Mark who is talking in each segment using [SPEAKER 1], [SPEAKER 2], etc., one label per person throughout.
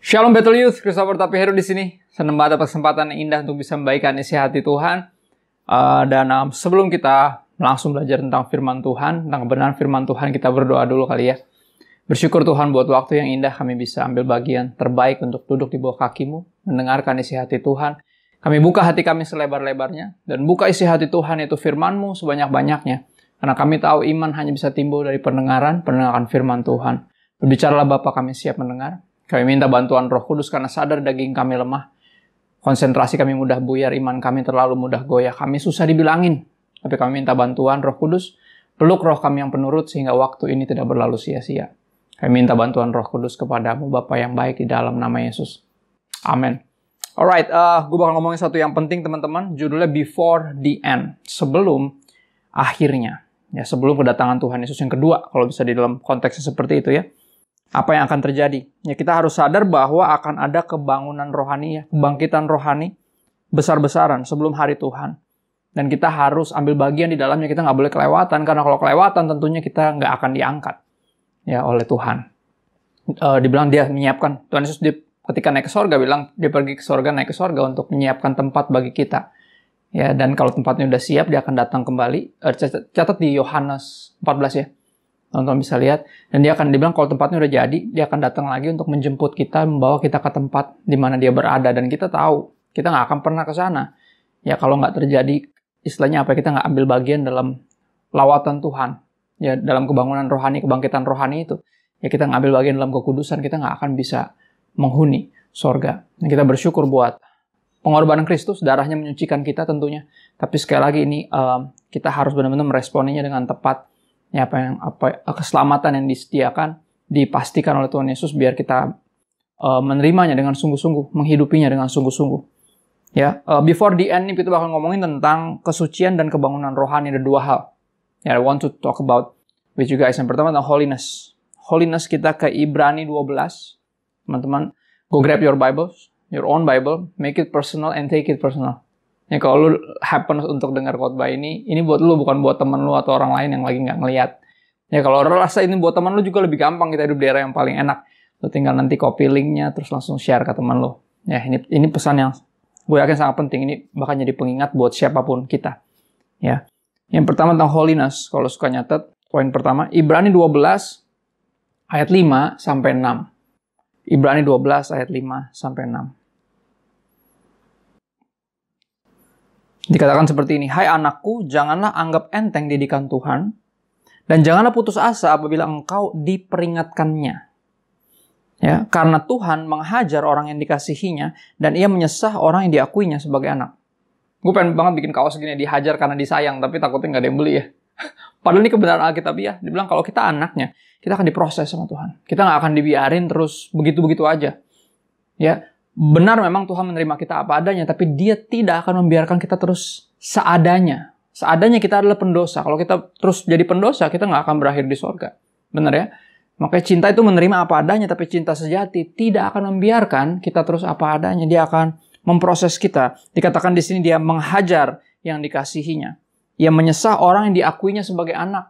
[SPEAKER 1] Shalom Battle Youth, Christopher Tapiheru di sini. Senang banget dapat kesempatan yang indah untuk bisa membagikan isi hati Tuhan. Sebelum kita langsung belajar tentang firman Tuhan, tentang kebenaran firman Tuhan, kita berdoa dulu kali ya. Bersyukur Tuhan buat waktu yang indah kami bisa ambil bagian terbaik untuk duduk di bawah kaki-Mu, mendengarkan isi hati Tuhan. Kami buka hati kami selebar-lebarnya, dan buka isi hati Tuhan yaitu firman-Mu sebanyak-banyaknya. Karena kami tahu iman hanya bisa timbul dari pendengaran firman Tuhan. Berbicaralah Bapa, kami siap mendengar. Kami minta bantuan Roh Kudus karena sadar daging kami lemah. Konsentrasi kami mudah buyar, iman kami terlalu mudah goyah. Kami susah dibilangin. Tapi kami minta bantuan Roh Kudus. Peluk roh kami yang penurut sehingga waktu ini tidak berlalu sia-sia. Kami minta bantuan Roh Kudus kepadamu, Bapa yang baik, di dalam nama Yesus. Amin. Alright, gue bakal ngomongin satu yang penting teman-teman. Judulnya Before the End. Sebelum akhirnya. Ya, sebelum kedatangan Tuhan Yesus yang kedua. Kalau bisa di dalam konteksnya seperti itu ya. Apa yang akan terjadi? Ya, kita harus sadar bahwa akan ada kebangunan rohani, ya, kebangkitan rohani besar-besaran sebelum hari Tuhan. Dan kita harus ambil bagian di dalamnya, kita nggak boleh kelewatan, karena kalau kelewatan tentunya kita nggak akan diangkat ya oleh Tuhan. Dibilang dia menyiapkan, Tuhan Yesus ketika naik ke sorga bilang, dia pergi ke sorga, naik ke sorga untuk menyiapkan tempat bagi kita. Ya, dan kalau tempatnya udah siap, dia akan datang kembali. Catat di Yohanes 14 ya. Teman-teman bisa lihat, dan dia akan dibilang kalau tempatnya udah jadi, dia akan datang lagi untuk menjemput kita, membawa kita ke tempat di mana dia berada, dan kita tahu, kita nggak akan pernah ke sana. Ya kalau nggak terjadi, istilahnya apa, kita nggak ambil bagian dalam lawatan Tuhan, ya dalam kebangunan rohani, kebangkitan rohani itu, ya kita ngambil bagian dalam kekudusan, kita nggak akan bisa menghuni sorga. Dan kita bersyukur buat pengorbanan Kristus, darahnya menyucikan kita tentunya, tapi sekali lagi ini kita harus benar-benar meresponinya dengan tepat. Ya, keselamatan yang disediakan, dipastikan oleh Tuhan Yesus biar kita menerimanya dengan sungguh-sungguh, menghidupinya dengan sungguh-sungguh. Ya, before the end ini kita bakal ngomongin tentang kesucian dan kebangunan rohani, ada dua hal. Ya, I want to talk about with you guys. Yang pertama tentang holiness. Holiness kita ke Ibrani 12. Teman-teman, go grab your Bibles, your own Bible, make it personal and take it personal. Ya, kalau lu happen untuk dengar khotbah ini buat lu, bukan buat teman lu atau orang lain yang lagi nggak ngeliat. Ya, kalau rasa ini buat teman lu juga lebih gampang, kita hidup di era yang paling enak. Lu tinggal nanti copy linknya, terus langsung share ke teman lu. Ya, ini pesan yang gue yakin sangat penting. Ini bakal jadi pengingat buat siapapun kita. Ya, yang pertama tentang holiness. Kalau suka nyatet, poin pertama, Ibrani 12 ayat 5 sampai 6. Ibrani 12 ayat 5 sampai 6. Dikatakan seperti ini, "Hai anakku, janganlah anggap enteng didikan Tuhan, dan janganlah putus asa apabila engkau diperingatkannya. Ya, karena Tuhan menghajar orang yang dikasihinya, dan ia menyesah orang yang diakuinya sebagai anak." Gue pengen banget bikin kaos gini, dihajar karena disayang, tapi takutnya nggak ada yang beli ya. Padahal ini kebenaran Alkitab ya. Dibilang kalau kita anaknya, kita akan diproses sama Tuhan. Kita nggak akan dibiarin terus begitu-begitu aja. Ya, benar memang Tuhan menerima kita apa adanya, tapi Dia tidak akan membiarkan kita terus seadanya. Seadanya kita adalah pendosa. Kalau kita terus jadi pendosa, kita nggak akan berakhir di sorga. Benar ya? Makanya cinta itu menerima apa adanya, tapi cinta sejati tidak akan membiarkan kita terus apa adanya. Dia akan memproses kita. Dikatakan di sini Dia menghajar yang dikasihinya. Ia menyesah orang yang diakuinya sebagai anak.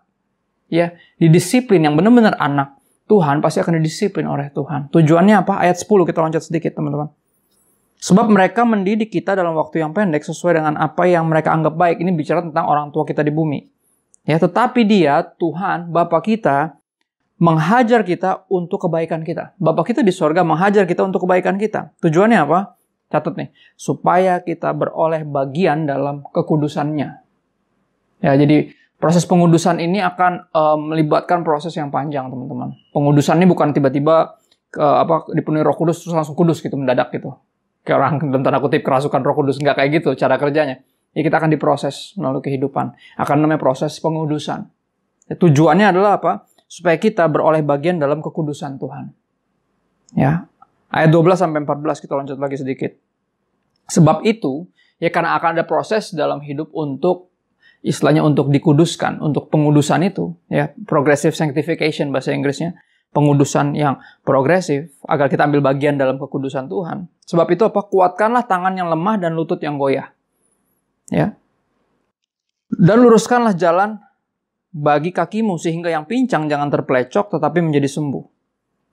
[SPEAKER 1] Ya, didisiplin yang benar-benar anak. Tuhan pasti akan didisiplin oleh Tuhan. Tujuannya apa? Ayat 10 kita loncat sedikit teman-teman. Sebab mereka mendidik kita dalam waktu yang pendek sesuai dengan apa yang mereka anggap baik. Ini bicara tentang orang tua kita di bumi. Ya, tetapi Dia, Tuhan, Bapa kita, menghajar kita untuk kebaikan kita. Bapa kita di sorga menghajar kita untuk kebaikan kita. Tujuannya apa? Catat nih. Supaya kita beroleh bagian dalam kekudusannya. Ya, jadi proses pengudusan ini akan melibatkan proses yang panjang, teman-teman. Pengudusan ini bukan tiba-tiba dipenuhi Roh Kudus terus langsung kudus gitu, mendadak gitu. Kayak orang dalam tanda kutip kerasukan Roh Kudus, nggak kayak gitu cara kerjanya. Ya, kita akan diproses melalui kehidupan. Akan namanya proses pengudusan. Ya, tujuannya adalah apa? Supaya kita beroleh bagian dalam kekudusan Tuhan. Ya. Ayat 12 sampai 14 kita loncat lagi sedikit. Sebab itu, ya karena akan ada proses dalam hidup untuk istilahnya untuk dikuduskan, untuk pengudusan itu, ya, progressive sanctification bahasa Inggrisnya, pengudusan yang progresif, agar kita ambil bagian dalam kekudusan Tuhan. Sebab itu apa? Kuatkanlah tangan yang lemah dan lutut yang goyah. Ya. Dan luruskanlah jalan bagi kakimu, sehingga yang pincang jangan terpelecok, tetapi menjadi sembuh.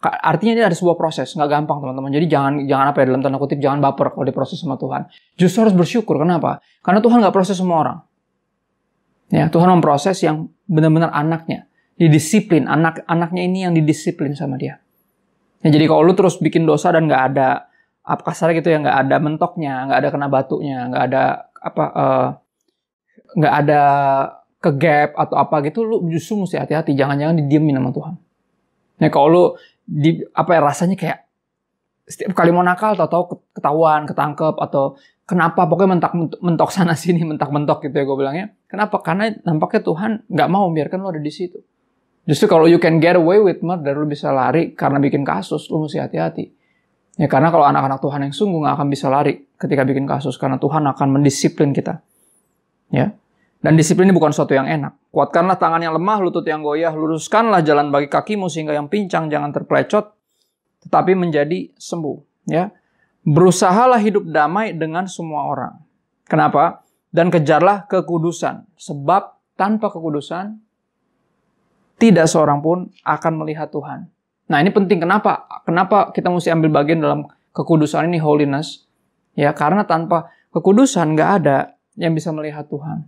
[SPEAKER 1] Artinya ini ada sebuah proses, nggak gampang teman-teman. Jadi jangan apa ya, dalam tanda kutip, jangan baper kalau diproses sama Tuhan. Justru harus bersyukur. Kenapa? Karena Tuhan nggak proses semua orang. Ya, Tuhan memproses yang benar-benar anaknya. Didisiplin, anaknya ini yang didisiplin sama dia. Ya, jadi kalau lu terus bikin dosa dan nggak ada, apa kasarnya gitu ya, nggak ada mentoknya, nggak ada kena batunya, nggak ada nggak ada ke gap atau apa gitu, lu justru mesti hati-hati. Jangan-jangan didiemin sama Tuhan. Ya, kalau lu rasanya kayak setiap kali mau nakal, tahu-tahu ketahuan, ketangkep, atau kenapa, pokoknya mentok sana sini, mentok gitu ya gue bilangnya. Kenapa? Karena nampaknya Tuhan nggak mau biarkan lo ada di situ. Justru kalau you can get away with murder, lo bisa lari karena bikin kasus, lo mesti hati-hati. Ya, karena kalau anak-anak Tuhan yang sungguh nggak akan bisa lari ketika bikin kasus, karena Tuhan akan mendisiplin kita. Ya. Dan disiplin ini bukan sesuatu yang enak. Kuatkanlah tangan yang lemah, lutut yang goyah, luruskanlah jalan bagi kakimu sehingga yang pincang jangan terpelecot, tetapi menjadi sembuh. Ya. Berusahalah hidup damai dengan semua orang. Kenapa? Dan kejarlah kekudusan. Sebab tanpa kekudusan, tidak seorang pun akan melihat Tuhan. Nah, ini penting. Kenapa? Kenapa kita mesti ambil bagian dalam kekudusan ini, holiness? Ya, karena tanpa kekudusan nggak ada yang bisa melihat Tuhan.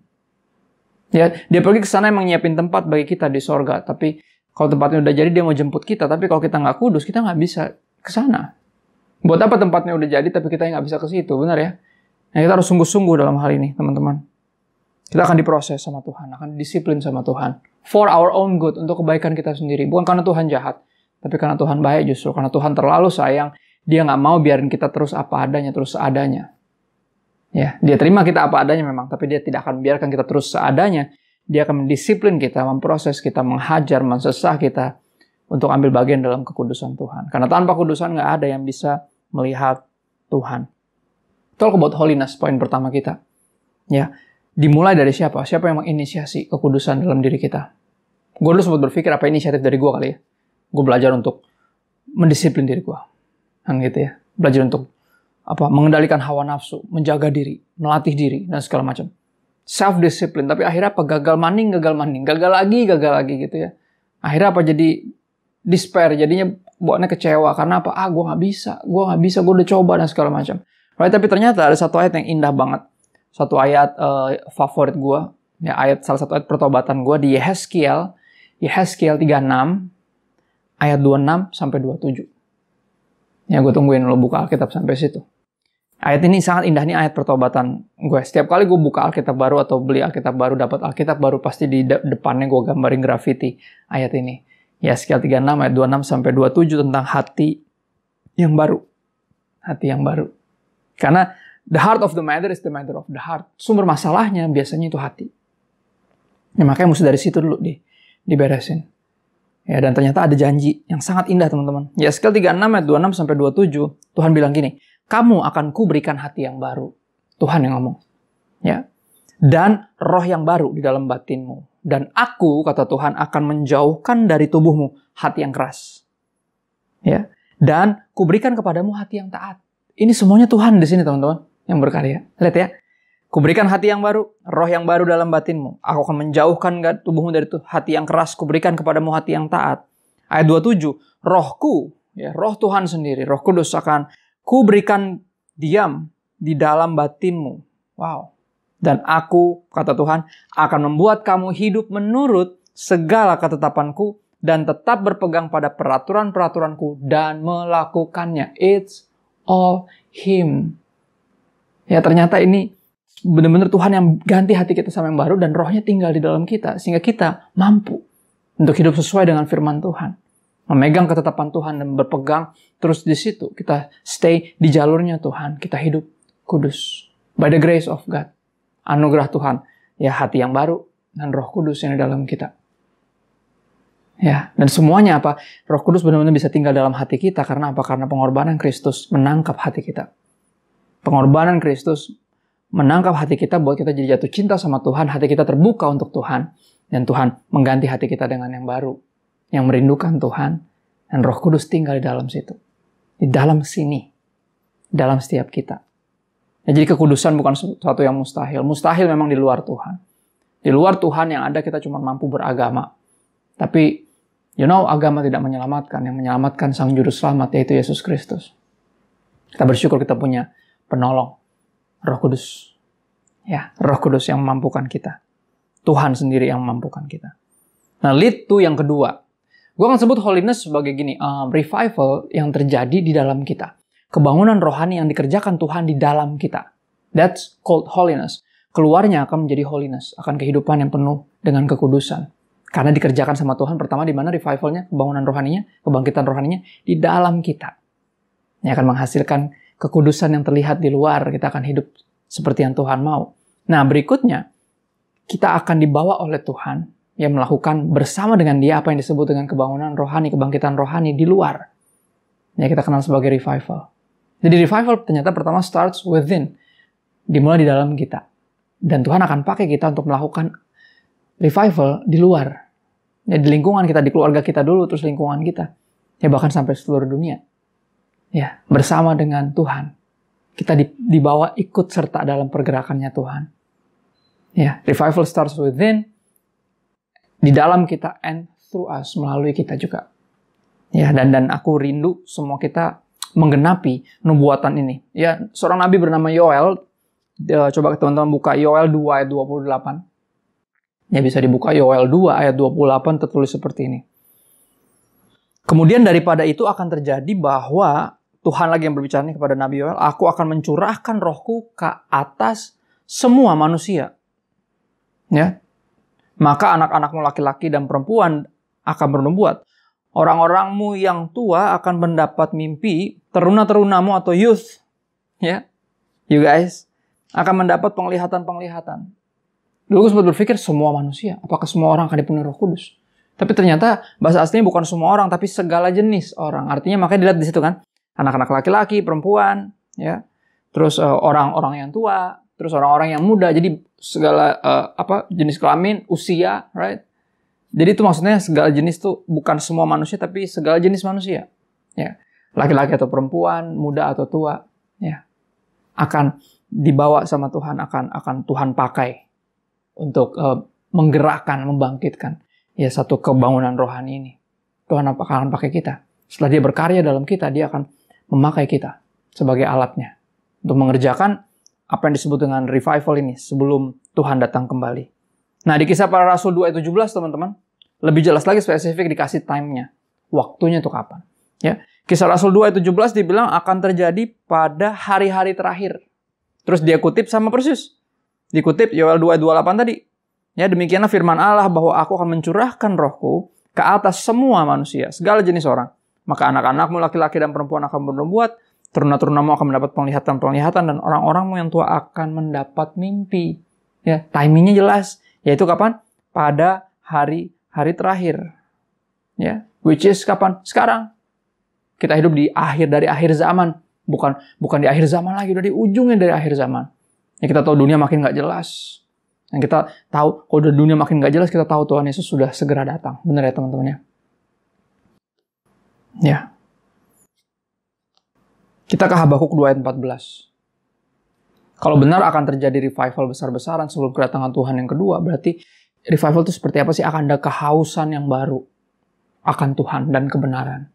[SPEAKER 1] Ya, dia pergi ke sana emang nyiapin tempat bagi kita di sorga. Tapi kalau tempatnya udah jadi, dia mau jemput kita. Tapi kalau kita nggak kudus, kita nggak bisa ke sana. Buat apa tempatnya udah jadi, tapi kita nggak bisa ke situ, benar ya? Nah, kita harus sungguh-sungguh dalam hal ini, teman-teman. Kita akan diproses sama Tuhan, akan disiplin sama Tuhan. For our own good, untuk kebaikan kita sendiri. Bukan karena Tuhan jahat, tapi karena Tuhan baik justru. Karena Tuhan terlalu sayang, dia nggak mau biarin kita terus apa adanya, terus seadanya. Ya, dia terima kita apa adanya memang, tapi dia tidak akan biarkan kita terus seadanya. Dia akan mendisiplin kita, memproses kita, menghajar, mensesah kita untuk ambil bagian dalam kekudusan Tuhan. Karena tanpa kekudusan nggak ada yang bisa melihat Tuhan. Talk about holiness, poin pertama kita. Ya, dimulai dari siapa? Siapa yang menginisiasi kekudusan dalam diri kita? Gue dulu sempat berpikir apa inisiatif dari gue kali ya. Gue belajar untuk mendisiplin diri gue. Kan gitu ya. Belajar untuk mengendalikan hawa nafsu, menjaga diri, melatih diri, dan segala macam. Self-discipline. Tapi akhirnya apa? Gagal maning. Gagal lagi gitu ya. Akhirnya apa? Jadi despair. Jadinya buatnya kecewa. Karena apa? Gue nggak bisa. Gue udah coba dan segala macam. Right? Tapi ternyata ada satu ayat yang indah banget. Satu ayat favorit gue. Ya, salah satu ayat pertobatan gue di Yehezkiel 36 ayat 26 sampai 27. Ya, gue tungguin lo buka Alkitab sampai situ. Ayat ini sangat indah, nih ayat pertobatan gue. Setiap kali gue buka Alkitab baru atau beli Alkitab baru, dapat Alkitab baru, pasti di depannya gue gambarin grafiti ayat ini. Yehezkiel 36 ayat 26 sampai 27 tentang hati yang baru. Hati yang baru. Karena the heart of the matter is the matter of the heart. Sumber masalahnya biasanya itu hati. Ya, makanya mesti dari situ dulu diberesin. Ya, dan ternyata ada janji yang sangat indah, teman-teman. Yehezkiel 36 ayat 26 sampai 27, Tuhan bilang gini, "Kamu akan kuberikan hati yang baru." Tuhan yang ngomong. Ya. "Dan roh yang baru di dalam batinmu. Dan aku," kata Tuhan, "akan menjauhkan dari tubuhmu hati yang keras." Ya. "Dan kuberikan kepadamu hati yang taat." Ini semuanya Tuhan di sini, teman-teman, yang berkarya. Lihat ya. "Kuberikan hati yang baru, roh yang baru dalam batinmu. Aku akan menjauhkan tubuhmu dari hati yang keras. Kuberikan kepadamu hati yang taat." Ayat 27, "Rohku," ya, roh Tuhan sendiri, Roh Kudus akan kuberikan diam di dalam batinmu. Wow. "Dan aku," kata Tuhan, "akan membuat kamu hidup menurut segala ketetapanku dan tetap berpegang pada peraturan-peraturanku dan melakukannya." It's all Him. Ya, ternyata ini benar-benar Tuhan yang ganti hati kita sama yang baru dan rohnya tinggal di dalam kita. Sehingga kita mampu untuk hidup sesuai dengan firman Tuhan. Memegang ketetapan Tuhan dan berpegang terus di situ. Kita stay di jalurnya Tuhan. Kita hidup kudus. By the grace of God. Anugerah Tuhan. Ya, hati yang baru dan roh kudus yang di dalam kita. Ya, dan semuanya apa? Roh Kudus benar-benar bisa tinggal dalam hati kita. Karena apa? Karena pengorbanan Kristus menangkap hati kita. Pengorbanan Kristus menangkap hati kita buat kita jadi jatuh cinta sama Tuhan. Hati kita terbuka untuk Tuhan. Dan Tuhan mengganti hati kita dengan yang baru. Yang merindukan Tuhan. Dan Roh Kudus tinggal di dalam situ. Di dalam sini. Dalam setiap kita. Ya, jadi kekudusan bukan sesuatu yang mustahil. Mustahil memang di luar Tuhan. Di luar Tuhan yang ada kita cuma mampu beragama. Tapi Agama tidak menyelamatkan. Yang menyelamatkan Sang Juru Selamat, yaitu Yesus Kristus. Kita bersyukur kita punya penolong, Roh Kudus. Ya, Roh Kudus yang memampukan kita. Tuhan sendiri yang memampukan kita. Nah, lead to yang kedua. Gue akan sebut holiness sebagai gini, revival yang terjadi di dalam kita. Kebangunan rohani yang dikerjakan Tuhan di dalam kita. That's called holiness. Keluarnya akan menjadi holiness, akan kehidupan yang penuh dengan kekudusan. Karena dikerjakan sama Tuhan, pertama di mana revivalnya, kebangunan rohaninya, kebangkitan rohaninya, di dalam kita. Ini akan menghasilkan kekudusan yang terlihat di luar. Kita akan hidup seperti yang Tuhan mau. Nah, berikutnya, kita akan dibawa oleh Tuhan yang melakukan bersama dengan Dia apa yang disebut dengan kebangunan rohani, kebangkitan rohani di luar. Ya, kita kenal sebagai revival. Jadi revival ternyata pertama starts within. Dimulai di dalam kita. Dan Tuhan akan pakai kita untuk melakukan revival di luar. Ya, di lingkungan kita, di keluarga kita dulu, terus lingkungan kita. Ya, bahkan sampai seluruh dunia. Ya, bersama dengan Tuhan. Kita dibawa ikut serta dalam pergerakannya Tuhan. Ya, revival starts within, di dalam kita, and through us, melalui kita juga. Ya, dan aku rindu semua kita menggenapi nubuatan ini. Ya, seorang nabi bernama Yoel, coba teman-teman buka Yoel 2 ayat 28. Ya, bisa dibuka Yoel 2 ayat 28, tertulis seperti ini. Kemudian daripada itu akan terjadi bahwa Tuhan lagi yang berbicara kepada Nabi Yoel, aku akan mencurahkan rohku ke atas semua manusia. Ya. Maka anak-anakmu laki-laki dan perempuan akan bernubuat. Orang-orangmu yang tua akan mendapat mimpi, teruna-terunamu atau youth, ya, you guys, akan mendapat penglihatan-penglihatan. Dulu sempat berpikir semua manusia, apakah semua orang akan dipenuhi Roh Kudus? Tapi ternyata bahasa aslinya bukan semua orang, tapi segala jenis orang. Artinya makanya dilihat di situ kan. Anak-anak laki-laki, perempuan, ya, terus orang-orang yang tua, terus orang-orang yang muda, jadi segala jenis kelamin, usia, right? Jadi itu maksudnya segala jenis tuh bukan semua manusia, tapi segala jenis manusia, ya, laki-laki atau perempuan, muda atau tua, ya, akan dibawa sama Tuhan, akan Tuhan pakai untuk menggerakkan, membangkitkan, ya, satu kebangunan rohani ini. Tuhan akan pakai kita. Setelah Dia berkarya dalam kita, Dia akan memakai kita sebagai alatnya untuk mengerjakan apa yang disebut dengan revival ini sebelum Tuhan datang kembali. Nah, di Kisah Para Rasul 2 ayat 17, teman-teman, lebih jelas lagi spesifik dikasih time-nya. Waktunya itu kapan. Ya. Kisah Rasul 2 ayat 17 dibilang akan terjadi pada hari-hari terakhir. Terus dia kutip sama persis. Dikutip Yoel 2 ayat 28 tadi. Ya, demikianlah firman Allah bahwa aku akan mencurahkan rohku ke atas semua manusia, segala jenis orang. Maka anak-anakmu laki-laki dan perempuan akan bernubuat, teruna-terunamu akan mendapat penglihatan-penglihatan, dan orang-orangmu yang tua akan mendapat mimpi. Ya, timingnya jelas. Yaitu kapan? Pada hari terakhir. Ya, which is kapan? Sekarang. Kita hidup di dari akhir zaman. Bukan di akhir zaman lagi, udah di ujungnya dari akhir zaman. Ya, kita tahu dunia makin gak jelas. Dan kita tahu, kalau dunia makin gak jelas, kita tahu Tuhan Yesus sudah segera datang. Benar ya teman-teman ya? Ya. Kita ke Habakuk 2 ayat 14. Kalau benar akan terjadi revival besar-besaran sebelum kedatangan Tuhan yang kedua, berarti revival itu seperti apa sih? Akan ada kehausan yang baru akan Tuhan dan kebenaran.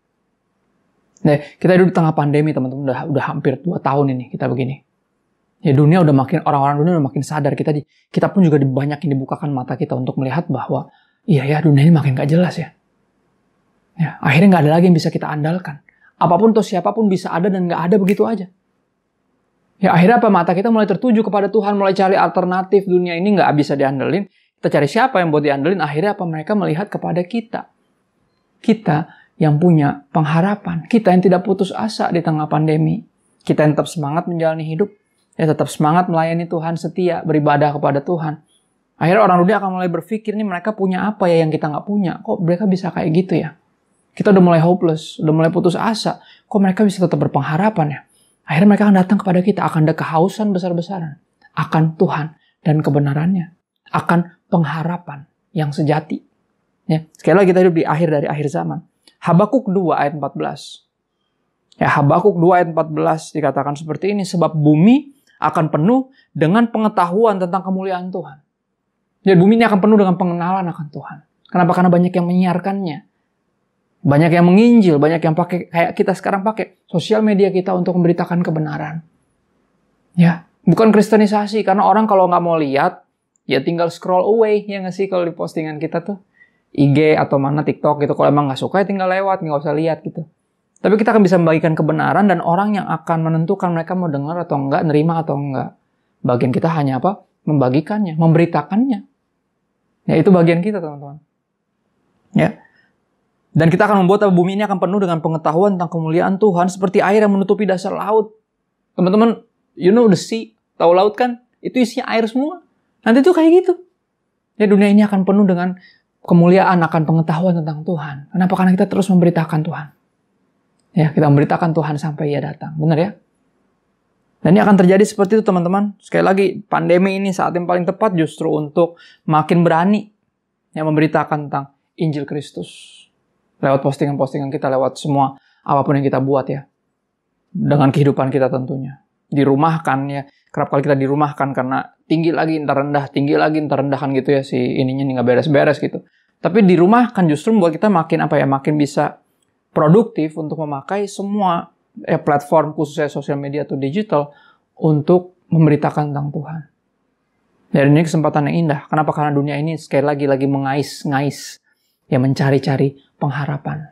[SPEAKER 1] Nah, kita hidup di tengah pandemi, teman-teman. Udah hampir 2 tahun ini kita begini. Ya, orang-orang dunia udah makin sadar. Kita pun juga banyak yang dibukakan mata kita untuk melihat bahwa iya ya, dunia ini makin gak jelas ya. Ya, akhirnya nggak ada lagi yang bisa kita andalkan. Apapun atau siapapun bisa ada dan nggak ada begitu aja. Ya, akhirnya apa? Mata kita mulai tertuju kepada Tuhan, mulai cari alternatif. Dunia ini nggak bisa diandelin. Kita cari siapa yang buat diandelin. Akhirnya apa? Mereka melihat kepada kita. Kita yang punya pengharapan. Kita yang tidak putus asa di tengah pandemi. Kita yang tetap semangat menjalani hidup. Ya, tetap semangat melayani Tuhan, setia, beribadah kepada Tuhan. Akhirnya orang dunia akan mulai berpikir, nih mereka punya apa ya yang kita nggak punya? Kok mereka bisa kayak gitu ya? Kita udah mulai hopeless, udah mulai putus asa. Kok mereka bisa tetap berpengharapan ya? Akhirnya mereka akan datang kepada kita, akan ada kehausan besar-besaran. Akan Tuhan dan kebenarannya. Akan pengharapan yang sejati. Ya, sekali lagi kita hidup di dari akhir zaman. Habakuk 2 ayat 14. Ya, Habakuk 2 ayat 14 dikatakan seperti ini. Sebab bumi akan penuh dengan pengetahuan tentang kemuliaan Tuhan. Jadi bumi ini akan penuh dengan pengenalan akan Tuhan. Kenapa? Karena banyak yang menyiarkannya. Banyak yang menginjil, banyak yang pakai kayak kita sekarang pakai sosial media kita untuk memberitakan kebenaran. Ya, bukan kristenisasi, karena orang kalau nggak mau lihat, ya tinggal scroll away, ya nggak sih kalau di postingan kita tuh. IG atau mana TikTok gitu, kalau emang nggak suka ya tinggal lewat, nggak usah lihat gitu. Tapi kita akan bisa membagikan kebenaran dan orang yang akan menentukan mereka mau dengar atau enggak, nerima atau enggak. Bagian kita hanya apa? Membagikannya, memberitakannya. Ya itu bagian kita teman-teman. Ya. Dan kita akan membuat bumi ini akan penuh dengan pengetahuan tentang kemuliaan Tuhan seperti air yang menutupi dasar laut. Teman-teman, you know the sea, tahu laut kan? Itu isinya air semua. Nanti tuh kayak gitu. Ya dunia ini akan penuh dengan kemuliaan, akan pengetahuan tentang Tuhan. Kenapa? Karena kita terus memberitakan Tuhan. Ya, kita memberitakan Tuhan sampai Ia datang. Benar ya? Dan ini akan terjadi seperti itu teman-teman. Sekali lagi, pandemi ini saat yang paling tepat justru untuk makin berani yang memberitakan tentang Injil Kristus. Lewat postingan-postingan kita, lewat semua apapun yang kita buat ya. Dengan kehidupan kita tentunya. Dirumahkan ya. Kerap kali kita dirumahkan karena tinggi lagi ntar rendah, tinggi lagi ntar rendah kan gitu ya. Si ininya nih nggak beres-beres gitu. Tapi dirumahkan justru membuat kita makin makin bisa produktif untuk memakai semua platform khususnya sosial media atau digital untuk memberitakan tentang Tuhan. Dan ini kesempatan yang indah. Kenapa? Karena dunia ini sekali lagi mengais-ngais. Ya mencari-cari pengharapan.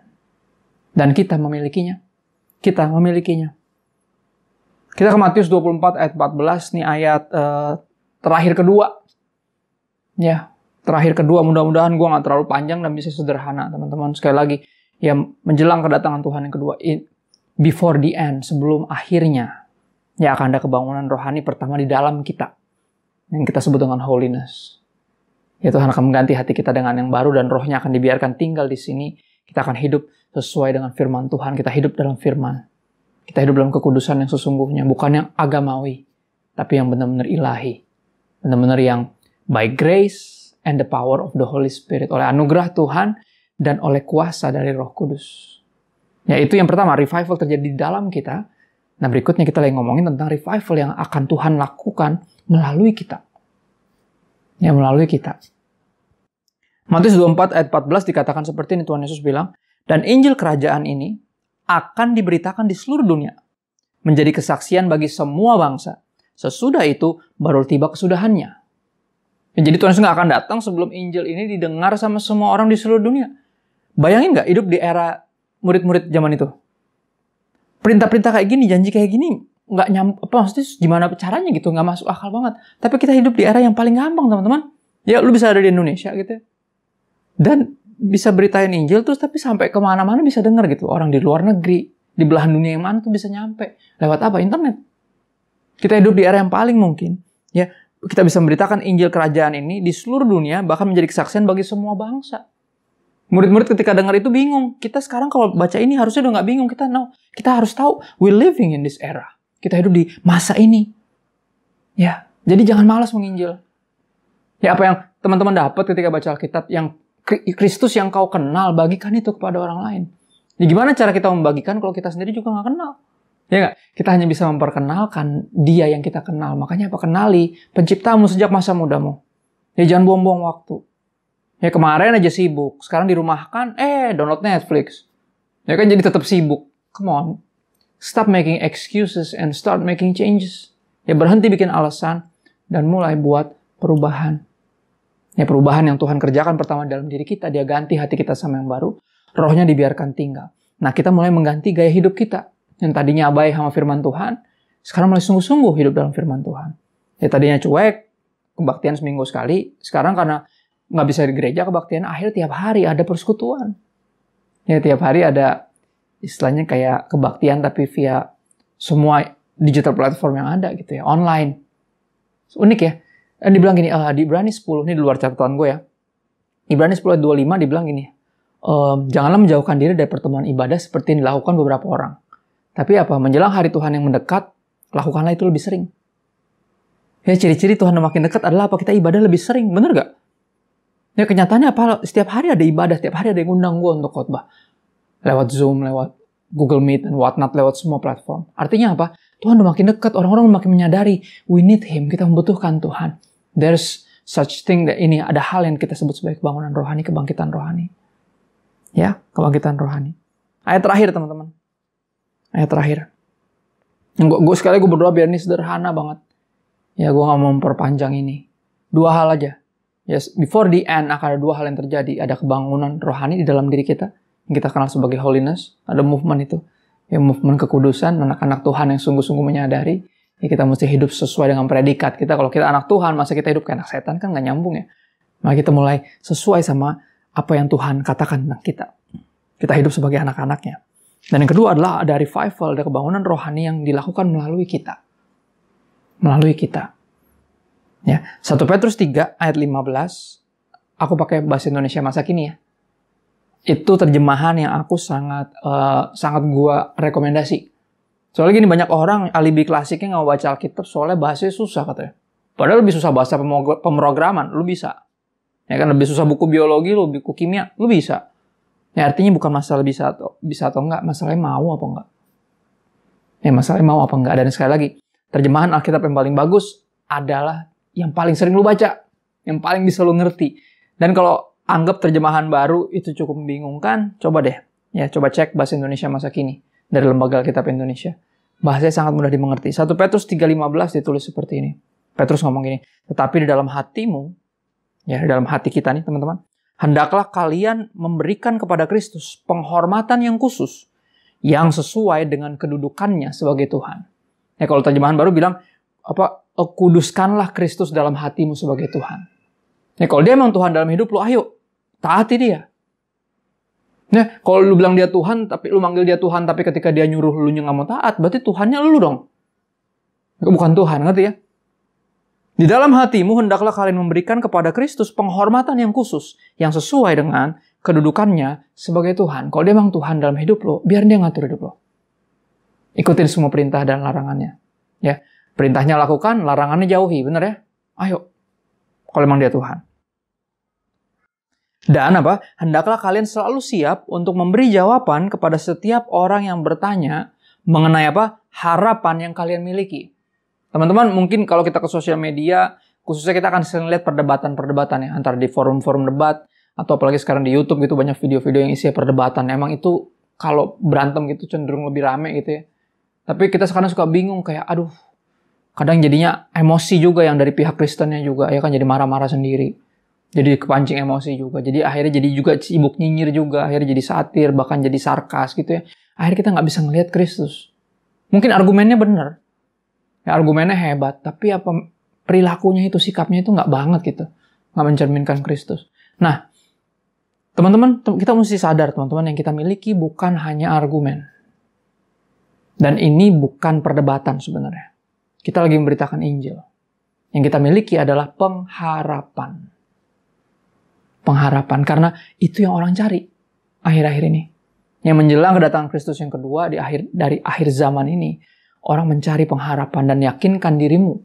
[SPEAKER 1] Dan kita memilikinya. Kita memilikinya. Kita ke Matius 24 ayat 14. Ini ayat terakhir kedua. Ya, terakhir kedua. Mudah-mudahan gue gak terlalu panjang dan bisa sederhana teman-teman. Sekali lagi. Ya menjelang kedatangan Tuhan yang kedua. Before the end. Sebelum akhirnya. Ya akan ada kebangunan rohani pertama di dalam kita. Yang kita sebut dengan holiness. Ya Tuhan akan mengganti hati kita dengan yang baru dan rohnya akan dibiarkan tinggal di sini. Kita akan hidup sesuai dengan firman Tuhan. Kita hidup dalam firman. Kita hidup dalam kekudusan yang sesungguhnya. Bukan yang agamawi. Tapi yang benar-benar ilahi. Benar-benar yang by grace and the power of the Holy Spirit. Oleh anugerah Tuhan dan oleh kuasa dari Roh Kudus. Ya itu yang pertama. Revival terjadi di dalam kita. Nah berikutnya kita lagi ngomongin tentang revival yang akan Tuhan lakukan melalui kita. Ya melalui kita. Matius 24 ayat 14 dikatakan seperti ini, Tuhan Yesus bilang, dan Injil kerajaan ini akan diberitakan di seluruh dunia, menjadi kesaksian bagi semua bangsa. Sesudah itu baru tiba kesudahannya. Ya, jadi Tuhan Yesus nggak akan datang sebelum Injil ini didengar sama semua orang di seluruh dunia. Bayangin nggak hidup di era murid-murid zaman itu? Perintah-perintah kayak gini, janji kayak gini, nggak nyampe, maksudnya gimana caranya gitu, nggak masuk akal banget. Tapi kita hidup di era yang paling gampang, teman-teman. Ya, lu bisa ada di Indonesia gitu. Dan bisa beritain Injil terus, tapi sampai kemana-mana bisa dengar gitu. Orang di luar negeri, di belahan dunia yang mana tuh bisa nyampe. Lewat apa? Internet. Kita hidup di era yang paling mungkin. Ya, kita bisa memberitakan Injil kerajaan ini di seluruh dunia, bahkan menjadi kesaksian bagi semua bangsa. Murid-murid ketika dengar itu bingung. Kita sekarang kalau baca ini harusnya udah nggak bingung. Kita harus tahu, we living in this era. Kita hidup di masa ini. Ya, jadi jangan malas menginjil. Ya, apa yang teman-teman dapat ketika baca Alkitab, yang Kristus yang kau kenal, bagikan itu kepada orang lain. Ya, gimana cara kita membagikan kalau kita sendiri juga nggak kenal? Ya nggak? Kita hanya bisa memperkenalkan Dia yang kita kenal. Makanya apa? Kenali penciptamu sejak masa mudamu. Ya, jangan buang-buang waktu. Ya, kemarin aja sibuk. Sekarang dirumahkan, download Netflix. Ya kan jadi tetap sibuk. Come on. Stop making excuses and start making changes. Ya, berhenti bikin alasan dan mulai buat perubahan. Ya, perubahan yang Tuhan kerjakan pertama dalam diri kita. Dia ganti hati kita sama yang baru. Rohnya dibiarkan tinggal. Nah, kita mulai mengganti gaya hidup kita. Yang tadinya abai sama firman Tuhan, sekarang mulai sungguh-sungguh hidup dalam firman Tuhan. Ya, tadinya cuek, kebaktian seminggu sekali. Sekarang karena nggak bisa di gereja, kebaktian akhir tiap hari ada persekutuan. Ya, tiap hari ada istilahnya kayak kebaktian tapi via semua digital platform yang ada gitu ya, online. Unik ya. Dan dibilang gini, di Ibrani 10, ini di luar catatan gue ya. Ibrani 10 ayat 25 dibilang gini, janganlah menjauhkan diri dari pertemuan ibadah seperti yang dilakukan beberapa orang. Tapi apa? Menjelang hari Tuhan yang mendekat, lakukanlah itu lebih sering. Ya, ciri-ciri Tuhan yang makin dekat adalah apa? Kita ibadah lebih sering, bener gak? Ya, kenyataannya apa? Setiap hari ada ibadah, setiap hari ada yang undang gue untuk khotbah. Lewat Zoom, lewat Google Meet, dan whatnot, lewat semua platform. Artinya apa? Tuhan udah makin dekat, orang-orang makin menyadari, we need Him, kita membutuhkan Tuhan. There's such thing that ini ada hal yang kita sebut sebagai kebangunan rohani, kebangkitan rohani. Ya, kebangkitan rohani. Ayat terakhir teman-teman. Ayat terakhir. Gue sekali berdoa biar ini sederhana banget. Ya, gue gak mau memperpanjang ini. 2 hal aja. Yes, before the end akan ada 2 hal yang terjadi. Ada kebangunan rohani di dalam diri kita, yang kita kenal sebagai holiness. Ada movement itu. Ya, movement kekudusan, anak-anak Tuhan yang sungguh-sungguh menyadari. Ya, kita mesti hidup sesuai dengan predikat kita. Kalau kita anak Tuhan, masa kita hidup kayak anak setan kan gak nyambung ya. Maka kita mulai sesuai sama apa yang Tuhan katakan tentang kita. Kita hidup sebagai anak-anaknya. Dan yang kedua adalah ada revival, ada kebangunan rohani yang dilakukan melalui kita. Melalui kita. Ya, 1 Petrus 3 ayat 15. Aku pakai bahasa Indonesia masa kini ya. Itu terjemahan yang aku sangat gua rekomendasi. Soalnya gini, banyak orang alibi klasiknya nggak mau baca Alkitab soalnya bahasanya susah katanya. Padahal lebih susah bahasa pemrograman, lu bisa. Ya kan, lebih susah buku biologi, lu buku kimia, lu bisa. Ya, artinya bukan masalah bisa atau enggak, masalahnya mau apa enggak. Ya, masalahnya mau apa enggak. Dan sekali lagi, terjemahan Alkitab yang paling bagus adalah yang paling sering lu baca, yang paling bisa lu ngerti. Dan kalau anggap terjemahan baru itu cukup membingungkan, coba deh. Ya, coba cek bahasa Indonesia masa kini dari Lembaga Alkitab Indonesia. Bahasanya sangat mudah dimengerti. 1 Petrus 3:15 ditulis seperti ini. Petrus ngomong gini, tetapi di dalam hatimu, ya di dalam hati kita nih teman-teman, hendaklah kalian memberikan kepada Kristus penghormatan yang khusus, yang sesuai dengan kedudukannya sebagai Tuhan. Ya, kalau terjemahan baru bilang, kuduskanlah Kristus dalam hatimu sebagai Tuhan. Ya, kalau dia memang Tuhan dalam hidup lu, ayo, taati dia. Nah, kalau lu bilang dia Tuhan, tapi lu manggil dia Tuhan, tapi ketika dia nyuruh lu nggak mau taat, berarti Tuhannya lu dong. Bukan Tuhan, ngerti ya? Di dalam hatimu, hendaklah kalian memberikan kepada Kristus penghormatan yang khusus, yang sesuai dengan kedudukannya sebagai Tuhan. Kalau dia memang Tuhan dalam hidup lo, biar dia ngatur hidup lo. Ikutin semua perintah dan larangannya. Ya, perintahnya lakukan, larangannya jauhi, benar ya? Ayo, kalau memang dia Tuhan. Dan hendaklah kalian selalu siap untuk memberi jawaban kepada setiap orang yang bertanya mengenai harapan yang kalian miliki. Teman-teman, mungkin kalau kita ke sosial media, khususnya kita akan sering lihat perdebatan-perdebatan ya, antara di forum-forum debat, atau apalagi sekarang di YouTube gitu, banyak video-video yang isinya perdebatan. Emang itu kalau berantem gitu cenderung lebih rame gitu ya. Tapi kita sekarang suka bingung kayak, aduh, kadang jadinya emosi juga yang dari pihak Kristennya juga, ya kan jadi marah-marah sendiri. Jadi kepancing emosi juga. Jadi akhirnya jadi juga sibuk nyinyir juga, akhirnya jadi satir, bahkan jadi sarkas gitu ya. Akhirnya kita nggak bisa ngelihat Kristus. Mungkin argumennya benar. Ya, argumennya hebat, tapi perilakunya itu, sikapnya itu nggak banget gitu. Nggak mencerminkan Kristus. Nah, teman-teman, kita mesti sadar teman-teman, yang kita miliki bukan hanya argumen. Dan ini bukan perdebatan sebenarnya. Kita lagi memberitakan Injil. Yang kita miliki adalah pengharapan. Pengharapan, karena itu yang orang cari akhir-akhir ini. Yang menjelang kedatangan Kristus yang kedua dari akhir zaman ini, orang mencari pengharapan dan yakinkan dirimu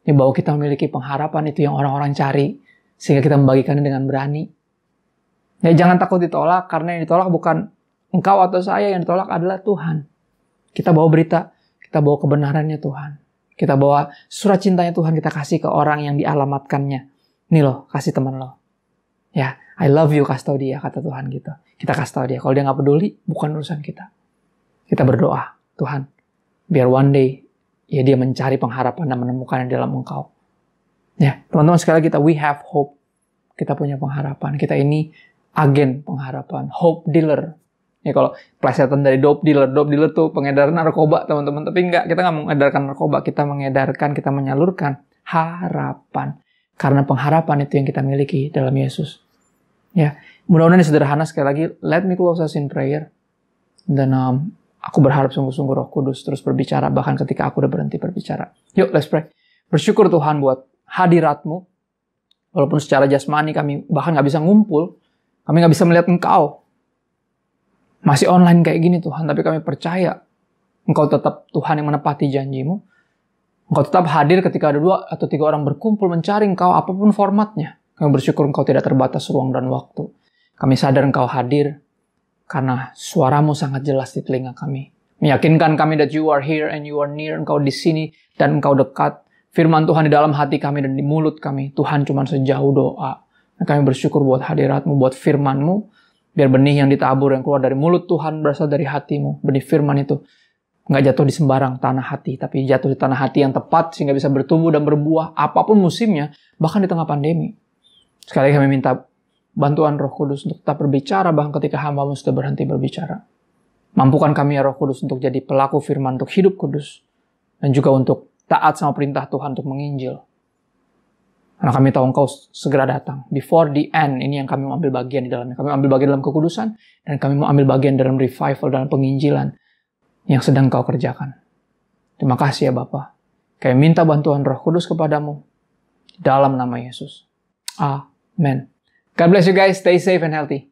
[SPEAKER 1] bahwa kita memiliki pengharapan, itu yang orang-orang cari, sehingga kita membagikannya dengan berani. Ya, jangan takut ditolak, karena yang ditolak bukan engkau atau saya, yang ditolak adalah Tuhan. Kita bawa berita, kita bawa kebenarannya Tuhan. Kita bawa surat cintanya Tuhan, kita kasih ke orang yang dialamatkannya. Nih loh, kasih teman lo. Ya, I love you, kasih tau dia, kata Tuhan gitu. Kita kasih tau dia. Kalau dia nggak peduli, bukan urusan kita. Kita berdoa, Tuhan, biar one day ya dia mencari pengharapan dan menemukannya dalam engkau. Ya, teman-teman, sekali lagi we have hope. Kita punya pengharapan. Kita ini agen pengharapan, hope dealer. Ya, kalau plesetan dari dope dealer tuh pengedar narkoba, teman-teman. Tapi enggak, kita nggak mengedarkan narkoba, kita menyalurkan harapan. Karena pengharapan itu yang kita miliki dalam Yesus. Ya, mudah-mudahan ini sederhana. Sekali lagi, let me close us in prayer. Dan aku berharap sungguh-sungguh Roh Kudus terus berbicara, bahkan ketika aku udah berhenti berbicara. Yuk, let's pray. Bersyukur Tuhan buat hadirat-Mu. Walaupun secara jasmani kami bahkan nggak bisa ngumpul, kami nggak bisa melihat Engkau. Masih online kayak gini Tuhan, tapi kami percaya Engkau tetap Tuhan yang menepati janji-Mu. Engkau tetap hadir ketika ada 2 atau 3 orang berkumpul mencari Engkau, apapun formatnya. Kami bersyukur Engkau tidak terbatas ruang dan waktu. Kami sadar Engkau hadir karena suara-Mu sangat jelas di telinga kami. Meyakinkan kami that you are here and you are near. Engkau di sini dan Engkau dekat. Firman Tuhan di dalam hati kami dan di mulut kami. Tuhan cuma sejauh doa. Dan kami bersyukur buat hadirat-Mu, buat firman-Mu. Biar benih yang ditabur, yang keluar dari mulut Tuhan berasal dari hatimu. Benih firman itu nggak jatuh di sembarang tanah hati, tapi jatuh di tanah hati yang tepat sehingga bisa bertumbuh dan berbuah apapun musimnya, bahkan di tengah pandemi. Sekali lagi kami minta bantuan Roh Kudus untuk tetap berbicara bahkan ketika hamba-Mu sudah berhenti berbicara. Mampukan kami ya Roh Kudus untuk jadi pelaku firman, untuk hidup kudus, dan juga untuk taat sama perintah Tuhan untuk menginjil. Karena kami tahu Engkau segera datang. Before the end, ini yang kami mau ambil bagian di dalamnya. Kami ambil bagian dalam kekudusan, dan kami mau ambil bagian dalam revival, dalam penginjilan yang sedang Kau kerjakan. Terima kasih ya Bapa. Kami minta bantuan Roh Kudus kepadamu, dalam nama Yesus. Amen. God bless you guys. Stay safe and healthy.